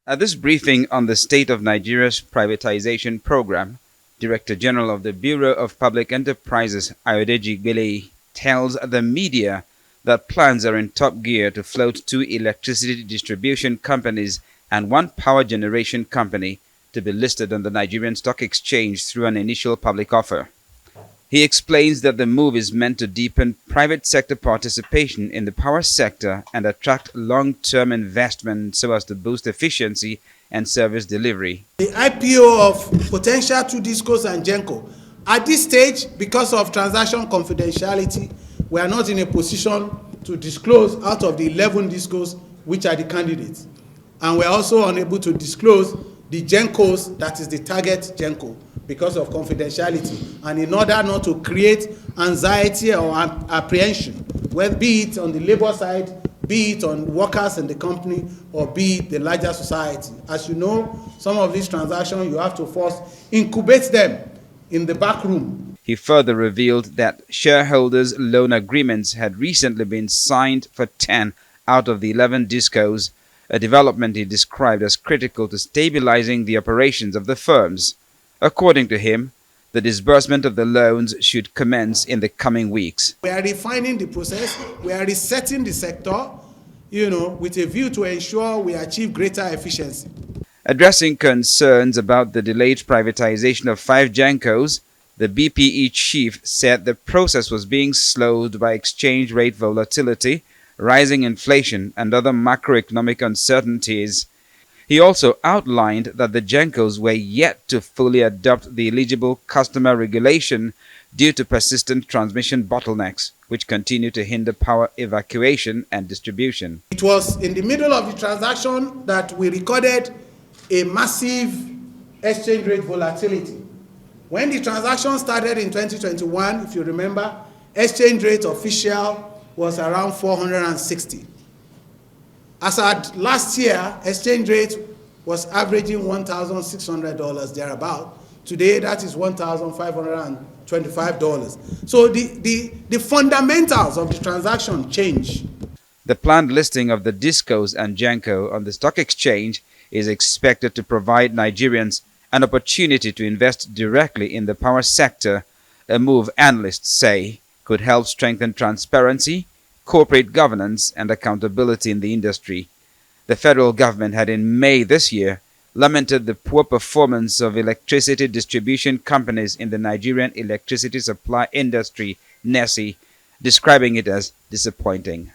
At this briefing on the state of Nigeria's privatization program, Director General of the Bureau of Public Enterprises, Ayodeji Gbele, tells the media that plans are in top gear to float 2 electricity distribution companies and 1 power generation company to be listed on the Nigerian Stock Exchange through an initial public offer. He explains that the move is meant to deepen private sector participation in the power sector and attract long-term investment so as to boost efficiency and service delivery. The IPO of potential 2 discos and Genco. At this stage, because of transaction confidentiality, we are not in a position to disclose out of the 11 discos which are the candidates. And we are also unable to disclose the Gencos, that is the target Genco, because of confidentiality, and in order not to create anxiety or apprehension, whether be it on the labor side, be it on workers in the company, or be it the larger society. As you know, some of these transactions, you have to first incubate them in the back room. He further revealed that shareholders' loan agreements had recently been signed for 10 out of the 11 discos, a development he described as critical to stabilizing the operations of the firms. According to him, the disbursement of the loans should commence in the coming weeks. We are refining the process, we are resetting the sector, with a view to ensure we achieve greater efficiency. Addressing concerns about the delayed privatization of 5 Gencos, the BPE chief said the process was being slowed by exchange rate volatility, rising inflation, and other macroeconomic uncertainties. He also outlined that the Gencos were yet to fully adopt the eligible customer regulation due to persistent transmission bottlenecks, which continue to hinder power evacuation and distribution. It was in the middle of the transaction that we recorded a massive exchange rate volatility. When the transaction started in 2021, if you remember, exchange rate official was around 460. As at last year, exchange rate was averaging $1,600 thereabout. Today, that is $1,525. So the fundamentals of the transaction change. The planned listing of the discos and Genco on the stock exchange is expected to provide Nigerians an opportunity to invest directly in the power sector, a move analysts say could help strengthen transparency, corporate governance, and accountability in the industry. The federal government had in May this year lamented the poor performance of electricity distribution companies in the Nigerian electricity supply industry, NESI, describing it as disappointing.